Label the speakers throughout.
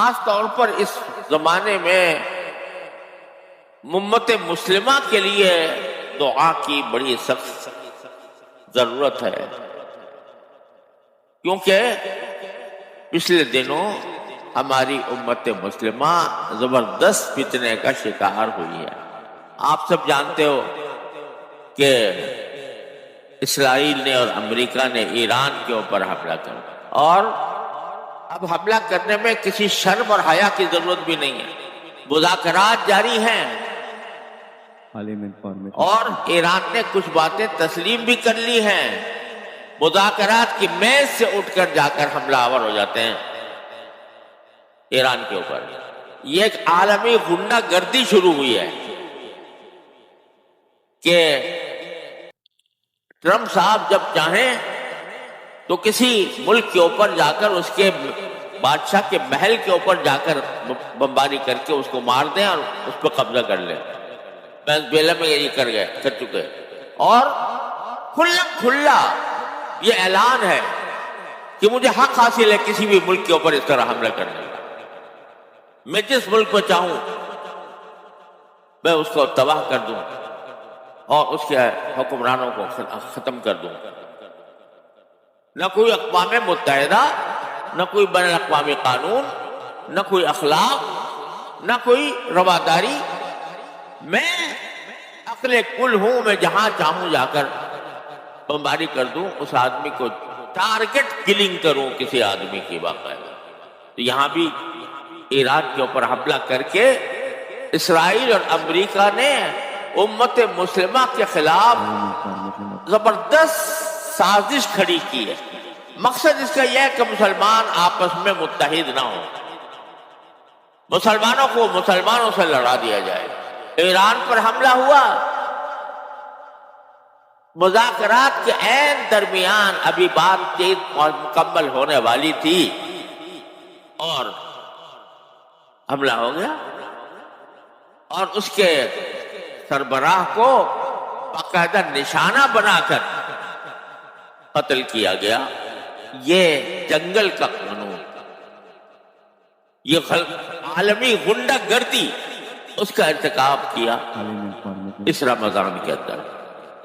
Speaker 1: خاص طور پر اس زمانے میں امت مسلمہ کے لیے دعا کی بڑی سخت ضرورت ہے، کیونکہ پچھلے دنوں ہماری امت مسلمہ زبردست فتنے کا شکار ہوئی ہے۔ آپ سب جانتے ہو کہ اسرائیل نے اور امریکہ نے ایران کے اوپر حملہ کیا، اور اب حملہ کرنے میں کسی شرم اور حیا کی ضرورت بھی نہیں ہے۔ مذاکرات جاری ہیں اور ایران نے کچھ باتیں تسلیم بھی کر لی ہیں۔ مذاکرات کی میز سے اٹھ کر جا کر حملہ آور ہو جاتے ہیں ایران کے اوپر۔ یہ ایک عالمی غنڈہ گردی شروع ہوئی ہے کہ ٹرمپ صاحب جب چاہیں تو کسی ملک کے اوپر جا کر اس کے بادشاہ کے محل کے اوپر جا کر بمباری کر کے اس کو مار دیں اور اس پہ قبضہ کر لیں۔ وینزویلا میں یہ کر چکے، اور کھلا یہ اعلان ہے کہ مجھے حق حاصل ہے کسی بھی ملک کے اوپر اس طرح حملہ کرنے کا۔ میں جس ملک میں چاہوں میں اس کو تباہ کر دوں اور اس کے حکمرانوں کو ختم کر دوں۔ نہ کوئی اقوام متحدہ، نہ کوئی بین الاقوامی قانون، نہ کوئی اخلاق، نہ کوئی رواداری۔ میں عقل کل ہوں، میں جہاں چاہوں جا کر بمباری کر دوں، اس آدمی کو ٹارگٹ کلنگ کروں کسی آدمی کی باقاعدہ۔ تو یہاں بھی ایران کے اوپر حملہ کر کے اسرائیل اور امریکہ نے امت مسلمہ کے خلاف زبردست سازش کھڑی کی ہے۔ مقصد اس کا یہ ہے کہ مسلمان آپس میں متحد نہ ہوں، مسلمانوں کو مسلمانوں سے لڑا دیا جائے۔ ایران پر حملہ ہوا، مذاکرات کے عین درمیان ابھی بات چیت مکمل ہونے والی تھی اور حملہ ہو گیا، اور اس کے سربراہ کو باقاعدہ نشانہ بنا کر قتل کیا گیا۔ یہ جنگل کا قانون، یہ عالمی غنڈہ گردی، اس کا ارتکاب کیا اس رمضان کے اندر۔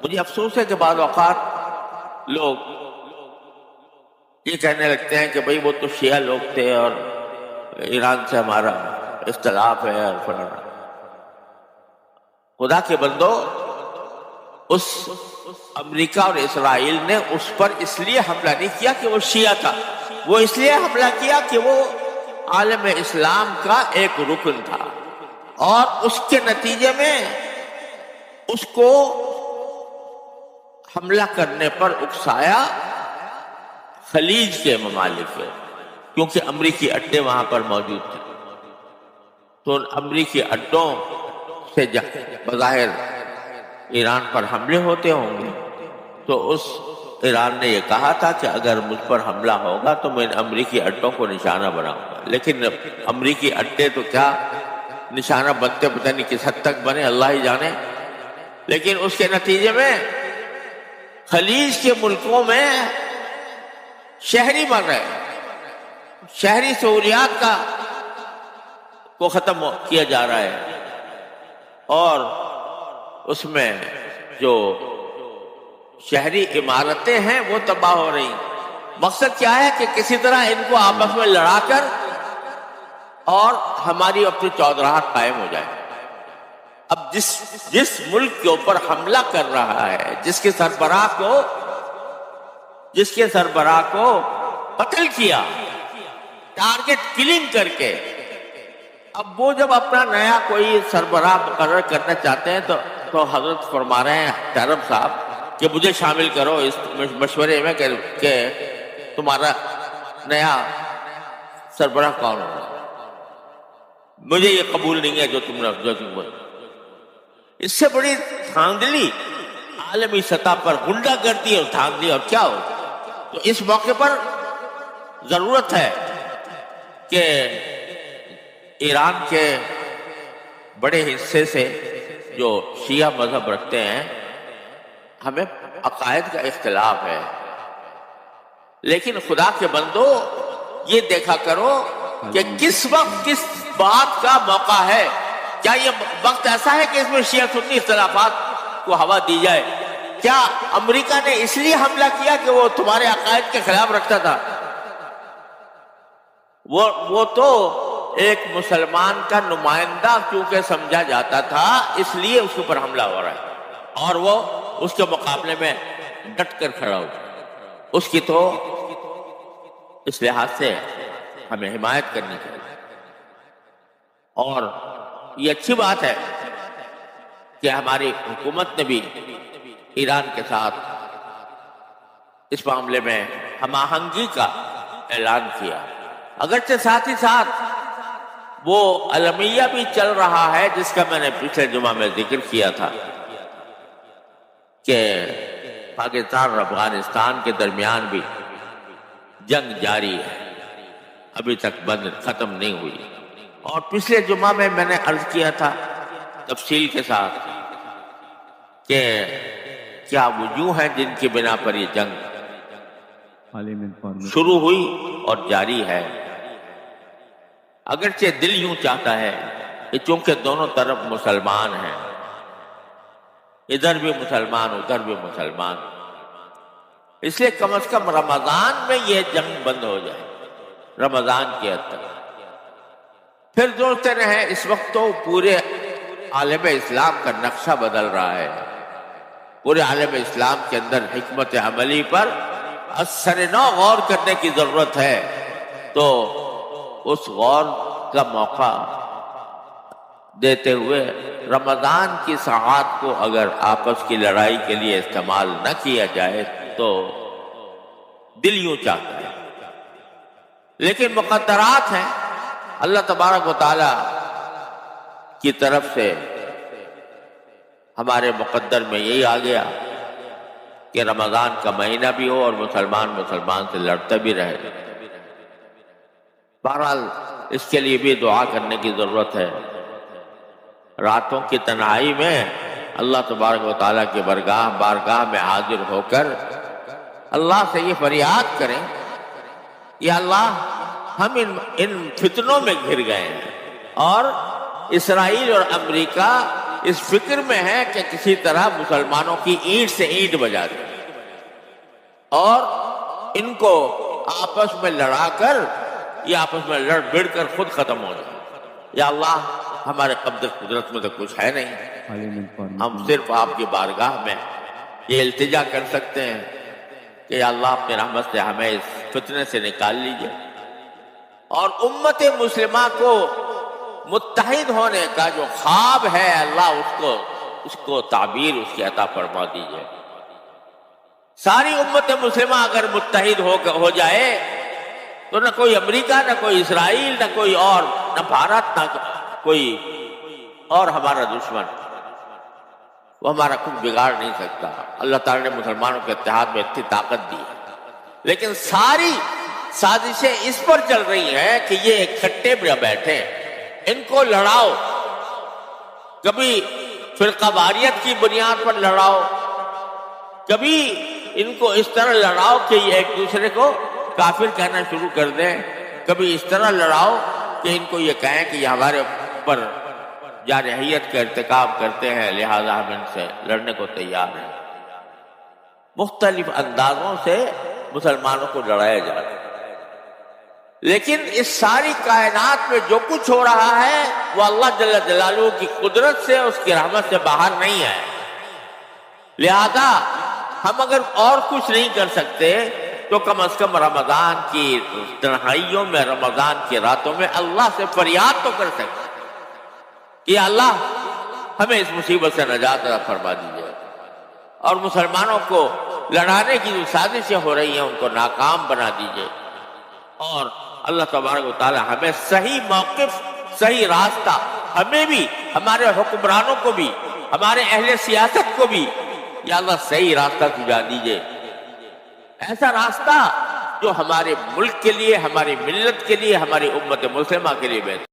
Speaker 1: مجھے افسوس ہے کہ بعض اوقات لوگ یہ کہنے لگتے ہیں کہ بھئی وہ تو شیعہ لوگ تھے اور ایران سے ہمارا اختلاف ہے اور فلانا۔ خدا کے بندو، اس امریکہ اور اسرائیل نے اس پر اس لیے حملہ نہیں کیا کہ وہ شیعہ تھا، وہ اس لیے حملہ کیا کہ وہ عالم اسلام کا ایک رکن تھا، اور اس کے نتیجے میں اس کو حملہ کرنے پر اکسایا خلیج کے ممالک کے، کیونکہ امریکی اڈے وہاں پر موجود تھے۔ تو ان امریکی اڈوں سے بظاہر ایران پر حملے ہوتے ہوں گے، تو اس ایران نے یہ کہا تھا کہ اگر مجھ پر حملہ ہوگا تو میں امریکی اڈوں کو نشانہ بناؤں گا۔ لیکن امریکی اڈے تو کیا نشانہ بنتے، پتہ نہیں کس حد تک بنے، اللہ ہی جانے۔ لیکن اس کے نتیجے میں خلیج کے ملکوں میں شہری مر رہے، شہری سہولیات کو ختم کیا جا رہا ہے، اور اس میں جو شہری عمارتیں ہیں وہ تباہ ہو رہی۔ مقصد کیا ہے کہ کسی طرح ان کو آپس میں لڑا کر اور ہماری اپنی چودراہٹ قائم ہو جائے۔ اب جس ملک کے اوپر حملہ کر رہا ہے، جس کے سربراہ کو قتل کیا ٹارگٹ کلنگ کر کے، اب وہ جب اپنا نیا کوئی سربراہ مقرر کرنا چاہتے ہیں تو حضرت فرما رہے ہیں ٹرمپ صاحب کہ مجھے شامل کرو اس مشورے میں کہ تمہارا نیا سربراہ کون ہوگا۔ مجھے یہ قبول نہیں ہے جو تم بولے۔ اس سے بڑی دھاندلی عالمی سطح پر غنڈہ گردی اور دھاندلی اور کیا ہو۔ تو اس موقع پر ضرورت ہے کہ ایران کے بڑے حصے سے جو شیعہ مذہب رکھتے ہیں، ہمیں عقائد کا اختلاف ہے، لیکن خدا کے بندو یہ دیکھا کرو کہ کس وقت کس بات کا موقع ہے. کیا یہ وقت ایسا ہے کہ اس میں شیعہ سنی اختلافات کو ہوا دی جائے؟ کیا امریکہ نے اس لیے حملہ کیا کہ وہ تمہارے عقائد کے خلاف رکھتا تھا؟ وہ تو ایک مسلمان کا نمائندہ کیونکہ سمجھا جاتا تھا، اس لیے اس کے اوپر حملہ ہو رہا ہے، اور وہ اس کے مقابلے میں ڈٹ کر کھڑا ہو. اس کی تو اس لحاظ سے ہمیں حمایت کرنی چاہیے. اور یہ اچھی بات ہے کہ ہماری حکومت نے بھی ایران کے ساتھ اس معاملے میں ہم آہنگی کا اعلان کیا. اگرچہ ساتھ ہی ساتھ وہ المیہ بھی چل رہا ہے جس کا میں نے پچھلے جمعہ میں ذکر کیا تھا کہ پاکستان اور افغانستان کے درمیان بھی جنگ جاری ہے، ابھی تک بند ختم نہیں ہوئی. اور پچھلے جمعہ میں نے عرض کیا تھا تفصیل کے ساتھ کہ کیا وجوہ ہیں جن کی بنا پر یہ جنگ شروع ہوئی اور جاری ہے. اگرچہ دل یوں چاہتا ہے کہ چونکہ دونوں طرف مسلمان ہیں، ادھر بھی مسلمان ادھر بھی مسلمان، اس لیے کم از کم رمضان میں یہ جنگ بند ہو جائے، رمضان کے حد تک. پھر سوچتے رہے. اس وقت تو پورے عالم اسلام کا نقشہ بدل رہا ہے، پورے عالم اسلام کے اندر حکمت عملی پر اثر نو غور کرنے کی ضرورت ہے. تو اس غور کا موقع دیتے ہوئے رمضان کی ساعات کو اگر آپس کی لڑائی کے لیے استعمال نہ کیا جائے تو دل یوں چاہتا ہے. لیکن مقدرات ہیں، اللہ تبارک و تعالی کی طرف سے ہمارے مقدر میں یہی آ گیا کہ رمضان کا مہینہ بھی ہو اور مسلمان سے لڑتا بھی رہے. بہرحال اس کے لیے بھی دعا کرنے کی ضرورت ہے. راتوں کی تنہائی میں اللہ تبارک و تعالیٰ کے بارگاہ میں حاضر ہو کر اللہ سے یہ فریاد کریں، یا اللہ ہم ان فتنوں میں گر گئے ہیں، اور اسرائیل اور امریکہ اس فکر میں ہے کہ کسی طرح مسلمانوں کی اینٹ سے اینٹ بجا دیں اور ان کو آپس میں لڑا کر یا آپس میں لڑ بڑھ کر خود ختم ہو جائے. یا اللہ ہمارے قدرت میں تو کچھ ہے نہیں، ہم صرف آپ کی بارگاہ میں یہ التجا کر سکتے ہیں کہ یا اللہ اپنی رحمت سے ہمیں اس فتنے سے نکال لیجئے، اور امت مسلمہ کو متحد ہونے کا جو خواب ہے اللہ اس کو تعبیر اس کی عطا فرما دیجئے. ساری امت مسلمہ اگر متحد ہو جائے تو نہ کوئی امریکہ، نہ کوئی اسرائیل، نہ کوئی اور، نہ بھارت، نہ کوئی اور ہمارا دشمن، وہ ہمارا کچھ بگاڑ نہیں سکتا. اللہ تعالیٰ نے مسلمانوں کے اتحاد میں اتنی طاقت دی ہے، لیکن ساری سازشیں اس پر چل رہی ہیں کہ یہ اکٹھے میں بیٹھے، ان کو لڑاؤ، کبھی فرقہ واریت کی بنیاد پر لڑاؤ، کبھی ان کو اس طرح لڑاؤ کہ یہ ایک دوسرے کو کافر کہنا شروع کر دیں، کبھی اس طرح لڑاؤ کہ ان کو یہ کہیں کہ یہ ہمارے اوپر جارحیت کا ارتکاب کرتے ہیں، لہذا ہم ان سے لڑنے کو تیار ہیں. مختلف اندازوں سے مسلمانوں کو لڑایا جا رہا ہے، لیکن اس ساری کائنات میں جو کچھ ہو رہا ہے وہ اللہ جل جلالہ کی قدرت سے، اس کی رحمت سے باہر نہیں ہے. لہذا ہم اگر اور کچھ نہیں کر سکتے تو کم از کم رمضان کی تنہائیوں میں، رمضان کی راتوں میں اللہ سے فریاد تو کر سکتے کہ اللہ ہمیں اس مصیبت سے نجات عطا فرما دیجیے، اور مسلمانوں کو لڑانے کی جو سازشیں ہو رہی ہیں ان کو ناکام بنا دیجیے، اور اللہ تبارک و تعالی ہمیں صحیح موقف، صحیح راستہ، ہمیں بھی، ہمارے حکمرانوں کو بھی، ہمارے اہل سیاست کو بھی یا اللہ صحیح راستہ سجا دیجیے، ایسا راستہ جو ہمارے ملک کے لیے، ہماری ملت کے لیے، ہماری امت مسلمہ کے لیے بہتر.